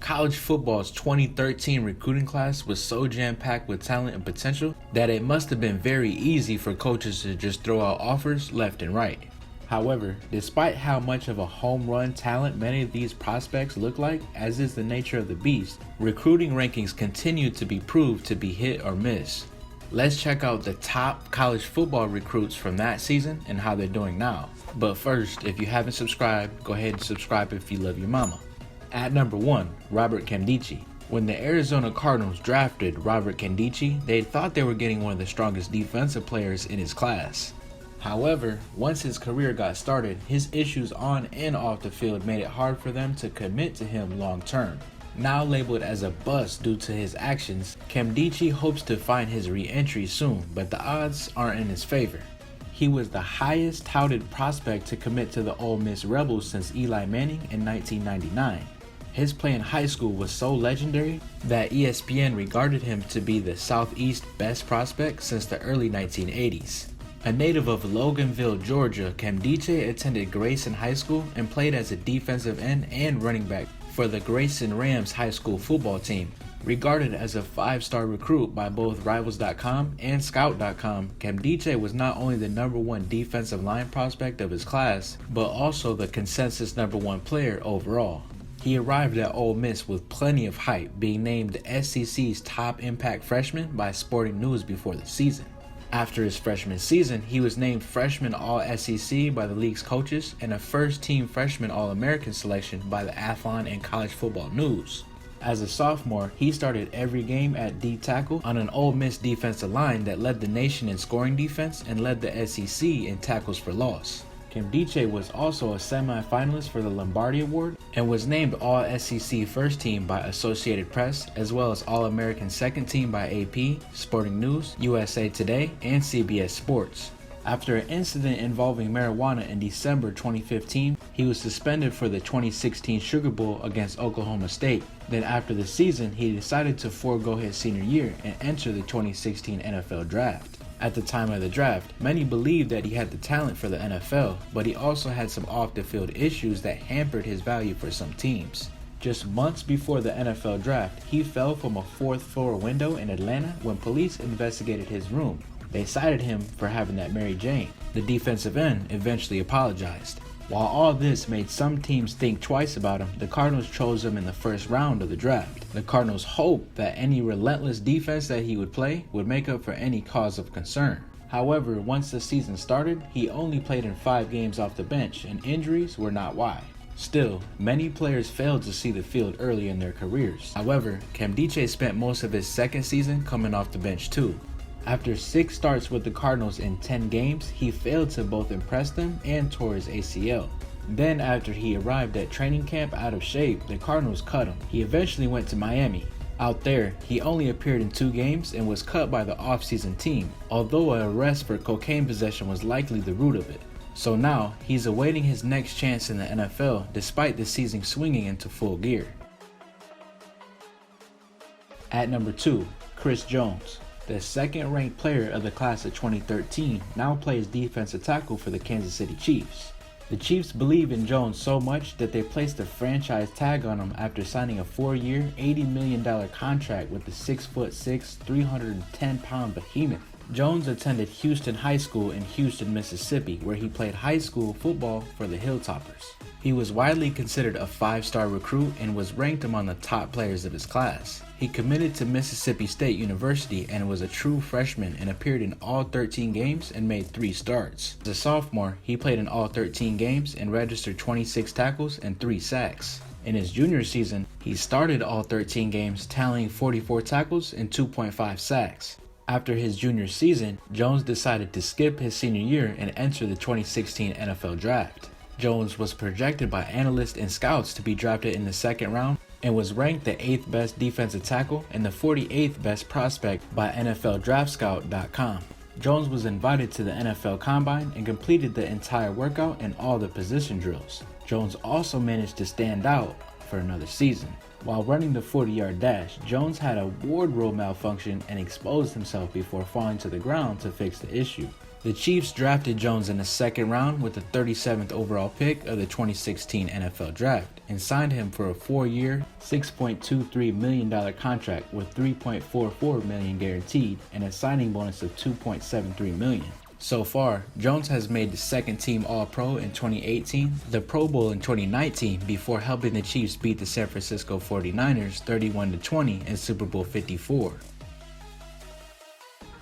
College football's 2013 recruiting class was so jam-packed with talent and potential that it must have been very easy for coaches to just throw out offers left and right. However, despite how much of a home run talent many of these prospects look like, as is the nature of the beast, recruiting rankings continue to be proved to be hit or miss. Let's check out the top college football recruits from that season and how they're doing now. But first, if you haven't subscribed, go ahead and subscribe if you love your mama. At number 1, Robert Nkemdiche. When the Arizona Cardinals drafted Robert Nkemdiche, they thought they were getting one of the strongest defensive players in his class. However, once his career got started, his issues on and off the field made it hard for them to commit to him long term. Now labeled as a bust due to his actions, Nkemdiche hopes to find his re-entry soon, but the odds aren't in his favor. He was the highest touted prospect to commit to the Ole Miss Rebels since Eli Manning in 1999. His play in high school was so legendary that ESPN regarded him to be the Southeast's best prospect since the early 1980s. A native of Loganville, Georgia, Nkemdiche attended Grayson High School and played as a defensive end and running back for the Grayson Rams high school football team. Regarded as a 5-star recruit by both Rivals.com and Scout.com, Nkemdiche was not only the #1 defensive line prospect of his class, but also the consensus #1 player overall. He arrived at Ole Miss with plenty of hype, being named the SEC's top impact freshman by Sporting News before the season. After his freshman season, he was named Freshman All-SEC by the league's coaches and a first-team Freshman All-American selection by the Athlon and College Football News. As a sophomore, he started every game at D-tackle on an Ole Miss defensive line that led the nation in scoring defense and led the SEC in tackles for loss. Nkemdiche was also a semi-finalist for the Lombardi Award and was named All-SEC First Team by Associated Press, as well as All-American Second Team by AP, Sporting News, USA Today, and CBS Sports. After an incident involving marijuana in December 2015, he was suspended for the 2016 Sugar Bowl against Oklahoma State. Then after the season, he decided to forego his senior year and enter the 2016 NFL Draft. At the time of the draft, many believed that he had the talent for the NFL, but he also had some off-the-field issues that hampered his value for some teams. Just months before the NFL draft, he fell from a 4th-floor window in Atlanta when police investigated his room. They cited him for having that Mary Jane. The defensive end eventually apologized. While all this made some teams think twice about him, the Cardinals chose him in the first round of the draft. The Cardinals hoped that any relentless defense that he would play would make up for any cause of concern. However, once the season started, he only played in 5 games off the bench, and injuries were not why. Still, many players failed to see the field early in their careers. However, Nkemdiche spent most of his second season coming off the bench too. After 6 starts with the Cardinals in 10 games, he failed to both impress them and tore his ACL. Then after he arrived at training camp out of shape, the Cardinals cut him. He eventually went to Miami. Out there, he only appeared in 2 games and was cut by the off-season team, although an arrest for cocaine possession was likely the root of it. So now, he's awaiting his next chance in the NFL despite the season swinging into full gear. At number 2, Chris Jones. The second-ranked player of the class of 2013 now plays defensive tackle for the Kansas City Chiefs. The Chiefs believe in Jones so much that they placed a franchise tag on him after signing a 4-year, $80 million contract with the 6'6", 310-pound behemoth. Jones attended Houston High School in Houston, Mississippi, where he played high school football for the Hilltoppers. He was widely considered a 5-star recruit and was ranked among the top players of his class. He committed to Mississippi State University and was a true freshman and appeared in all 13 games and made 3 starts. As a sophomore, he played in all 13 games and registered 26 tackles and 3 sacks. In his junior season, he started all 13 games, tallying 44 tackles and 2.5 sacks. After his junior season, Jones decided to skip his senior year and enter the 2016 NFL Draft. Jones was projected by analysts and scouts to be drafted in the 2nd round and was ranked the 8th best defensive tackle and the 48th best prospect by NFLDraftScout.com. Jones was invited to the NFL Combine and completed the entire workout and all the position drills. Jones also managed to stand out for another season. While running the 40-yard dash, Jones had a wardrobe malfunction and exposed himself before falling to the ground to fix the issue. The Chiefs drafted Jones in the second round with the 37th overall pick of the 2016 NFL Draft and signed him for a 4-year, $6.23 million contract with $3.44 million guaranteed and a signing bonus of $2.73 million. So far, Jones has made the second-team All-Pro in 2018, the Pro Bowl in 2019 before helping the Chiefs beat the San Francisco 49ers 31-20 in Super Bowl 54.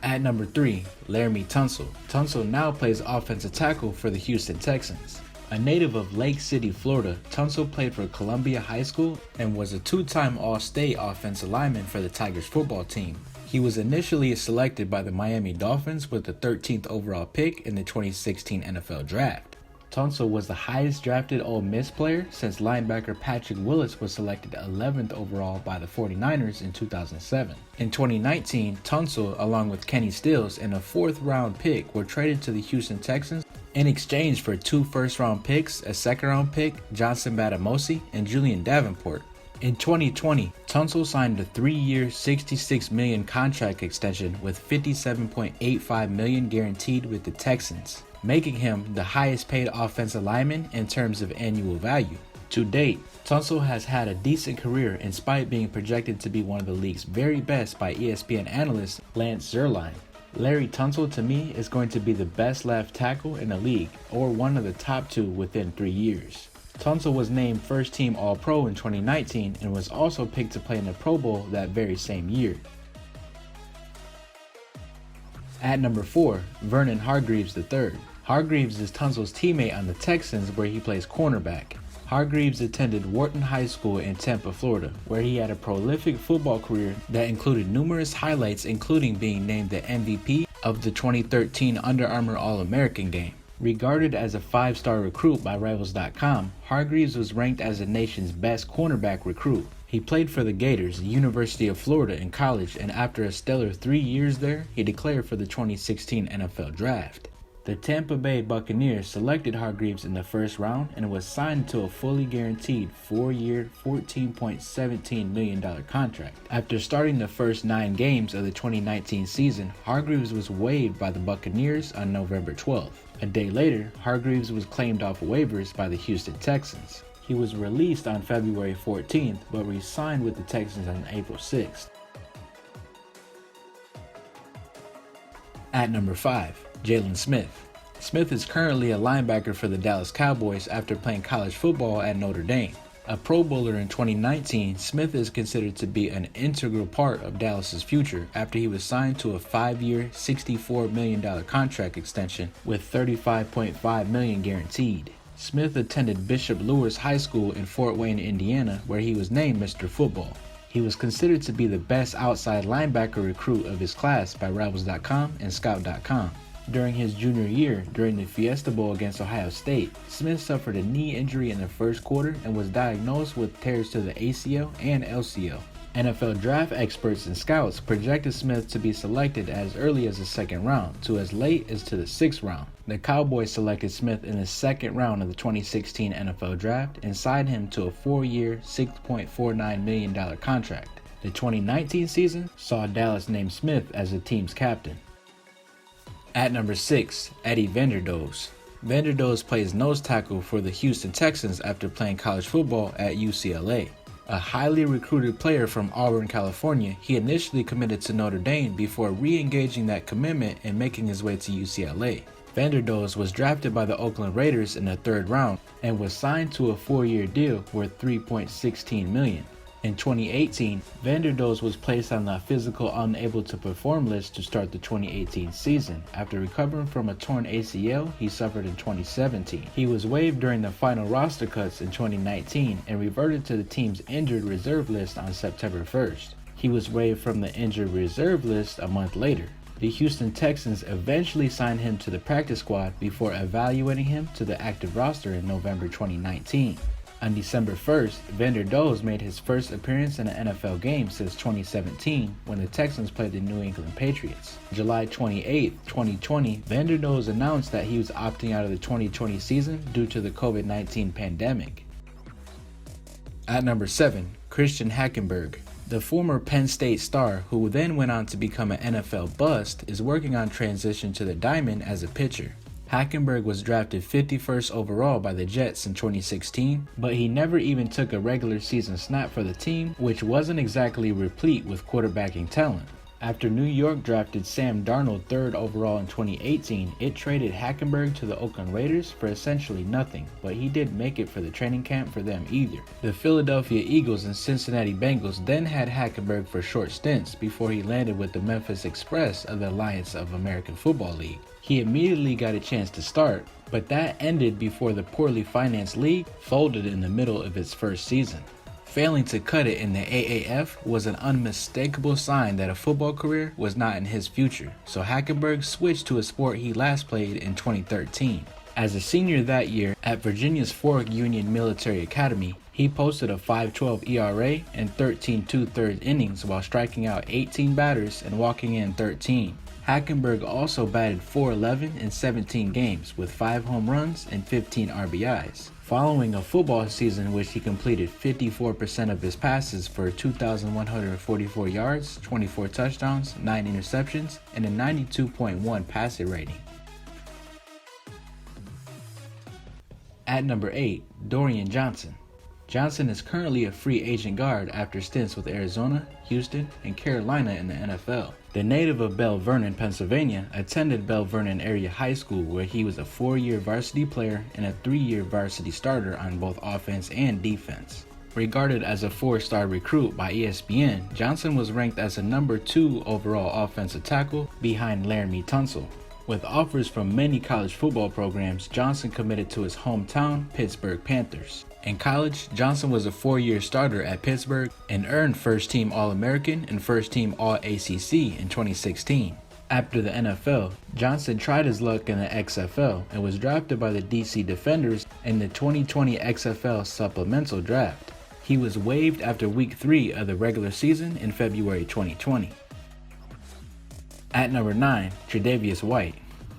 At number 3, Laremy Tunsil. Tunsil now plays offensive tackle for the Houston Texans. A native of Lake City, Florida, Tunsil played for Columbia High School and was a 2-time All-State offensive lineman for the Tigers football team. He was initially selected by the Miami Dolphins with the 13th overall pick in the 2016 NFL Draft. Tunsil was the highest drafted Ole Miss player since linebacker Patrick Willis was selected 11th overall by the 49ers in 2007. In 2019, Tunsil, along with Kenny Stills and a 4th-round pick, were traded to the Houston Texans in exchange for 2 first-round picks, a 2nd-round pick, Johnson Batamosi, and Julian Davenport. In 2020, Tunsil signed a 3-year, $66 million contract extension with $57.85 million guaranteed with the Texans, making him the highest paid offensive lineman in terms of annual value. To date, Tunsil has had a decent career in spite being projected to be one of the league's very best by ESPN analyst Lance Zierlein. Larry Tunsil to me is going to be the best left tackle in the league, or one of the top 2 within 3 years. Tunsil was named first-team All-Pro in 2019 and was also picked to play in the Pro Bowl that very same year. At number 4, Vernon Hargreaves III. Hargreaves is Tunsil's teammate on the Texans where he plays cornerback. Hargreaves attended Wharton High School in Tampa, Florida, where he had a prolific football career that included numerous highlights, including being named the MVP of the 2013 Under Armour All-American game. Regarded as a 5-star recruit by Rivals.com, Hargreaves was ranked as the nation's best cornerback recruit. He played for the Gators, the University of Florida in college, and after a stellar 3 years there, he declared for the 2016 NFL Draft. The Tampa Bay Buccaneers selected Hargreaves in the 1st round and was signed to a fully guaranteed 4-year, $14.17 million contract. After starting the first 9 games of the 2019 season, Hargreaves was waived by the Buccaneers on November 12th. A day later, Hargreaves was claimed off waivers by the Houston Texans. He was released on February 14th, but re-signed with the Texans on April 6th. At number 5, Jaylen Smith. Smith is currently a linebacker for the Dallas Cowboys after playing college football at Notre Dame. A Pro Bowler in 2019, Smith is considered to be an integral part of Dallas's future after he was signed to a 5-year, $64 million contract extension with $35.5 million guaranteed. Smith attended Bishop Lewis High School in Fort Wayne, Indiana, where he was named Mr. Football. He was considered to be the best outside linebacker recruit of his class by Rivals.com and Scout.com. During his junior year, during the Fiesta Bowl against Ohio State, Smith suffered a knee injury in the first quarter and was diagnosed with tears to the ACL and LCL. NFL draft experts and scouts projected Smith to be selected as early as the 2nd round to as late as to the 6th round. The Cowboys selected Smith in the 2nd round of the 2016 NFL Draft and signed him to a 4-year, $6.49 million contract. The 2019 season saw Dallas name Smith as the team's captain. At number 6, Eddie VanderDos. VanderDos plays nose tackle for the Houston Texans after playing college football at UCLA. A highly recruited player from Auburn, California, he initially committed to Notre Dame before re-engaging that commitment and making his way to UCLA. VanderDos was drafted by the Oakland Raiders in the 3rd round and was signed to a 4-year deal worth $3.16 million. In 2018, VanderDos was placed on the physical unable to perform list to start the 2018 season after recovering from a torn ACL he suffered in 2017. He was waived during the final roster cuts in 2019 and reverted to the team's injured reserve list on September 1st. He was waived from the injured reserve list a month later. The Houston Texans eventually signed him to the practice squad before evaluating him to the active roster in November 2019. On December 1st, VanderDos made his first appearance in an NFL game since 2017 when the Texans played the New England Patriots. July 28, 2020, VanderDos announced that he was opting out of the 2020 season due to the COVID-19 pandemic. At number 7, Christian Hackenberg. The former Penn State star, who then went on to become an NFL bust, is working on transition to the diamond as a pitcher. Hackenberg was drafted 51st overall by the Jets in 2016, but he never even took a regular season snap for the team, which wasn't exactly replete with quarterbacking talent. After New York drafted Sam Darnold 3rd overall in 2018, it traded Hackenberg to the Oakland Raiders for essentially nothing, but he didn't make it for the training camp for them either. The Philadelphia Eagles and Cincinnati Bengals then had Hackenberg for short stints before he landed with the Memphis Express of the Alliance of American Football League. He immediately got a chance to start, but that ended before the poorly financed league folded in the middle of its first season. Failing to cut it in the AAF was an unmistakable sign that a football career was not in his future, so Hackenberg switched to a sport he last played in 2013. As a senior that year at Virginia's Fork Union Military Academy, he posted a 5.12 ERA and 13 2/3 innings while striking out 18 batters and walking in 13. Hackenberg also batted .411 in 17 games with 5 home runs and 15 RBIs. Following a football season in which he completed 54% of his passes for 2,144 yards, 24 touchdowns, 9 interceptions, and a 92.1 passer rating. At number 8, Dorian Johnson. Johnson is currently a free agent guard after stints with Arizona, Houston, and Carolina in the NFL. The native of Bell Vernon, Pennsylvania, attended Bell Vernon Area High School where he was a 4-year varsity player and a 3-year varsity starter on both offense and defense. Regarded as a 4-star recruit by ESPN, Johnson was ranked as a number 2 overall offensive tackle behind Laramie Tunsil. With offers from many college football programs, Johnson committed to his hometown Pittsburgh Panthers. In college, Johnson was a 4-year starter at Pittsburgh and earned first-team All-American and first-team All-ACC in 2016. After the NFL, Johnson tried his luck in the XFL and was drafted by the DC Defenders in the 2020 XFL Supplemental Draft. He was waived after Week 3 of the regular season in February 2020. At number 9, Tre'Davious White.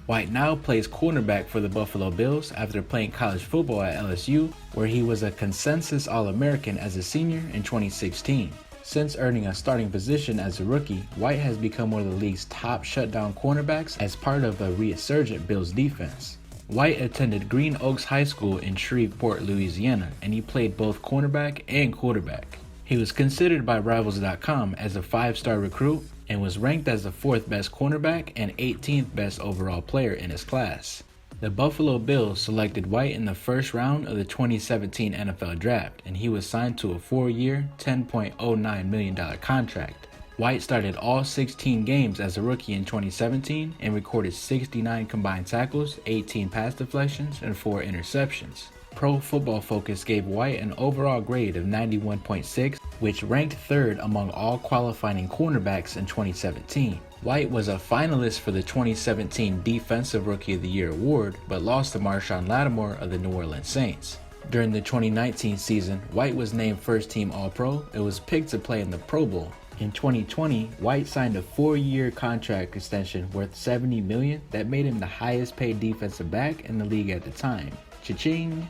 White now plays cornerback for the Buffalo Bills after playing college football at LSU, where he was a consensus All-American as a senior in 2016. Since earning a starting position as a rookie, White has become one of the league's top shutdown cornerbacks as part of a resurgent Bills defense. White attended Green Oaks High School in Shreveport, Louisiana, and he played both cornerback and quarterback. He was considered by Rivals.com as a 5-star recruit and was ranked as the 4th best cornerback and 18th best overall player in his class. The Buffalo Bills selected White in the first round of the 2017 NFL Draft, and he was signed to a 4-year, $10.09 million contract. White started all 16 games as a rookie in 2017 and recorded 69 combined tackles, 18 pass deflections, and 4 interceptions. Pro Football Focus gave White an overall grade of 91.6, which ranked 3rd among all qualifying cornerbacks in 2017. White was a finalist for the 2017 Defensive Rookie of the Year award, but lost to Marshawn Lattimore of the New Orleans Saints. During the 2019 season, White was named First-Team All-Pro and was picked to play in the Pro Bowl. In 2020, White signed a 4-year contract extension worth $70 million that made him the highest paid defensive back in the league at the time. Cha-ching!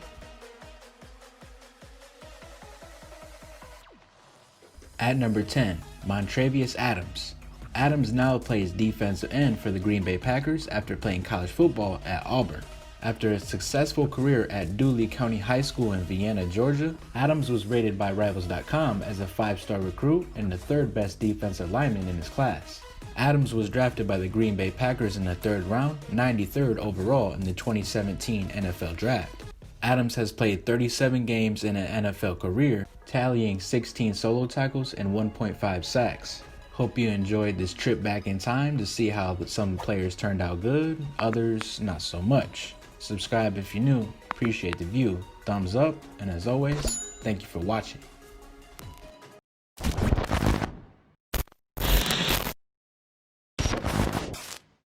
At number 10, Montravius Adams. Adams now plays defensive end for the Green Bay Packers after playing college football at Auburn. After a successful career at Dooley County High School in Vienna, Georgia, Adams was rated by Rivals.com as a 5-star recruit and the 3rd best defensive lineman in his class. Adams was drafted by the Green Bay Packers in the 3rd round, 93rd overall in the 2017 NFL Draft. Adams has played 37 games in an NFL career, tallying 16 solo tackles and 1.5 sacks. Hope you enjoyed this trip back in time to see how some players turned out good, others not so much. Subscribe if you're new, appreciate the view, thumbs up, and as always, thank you for watching.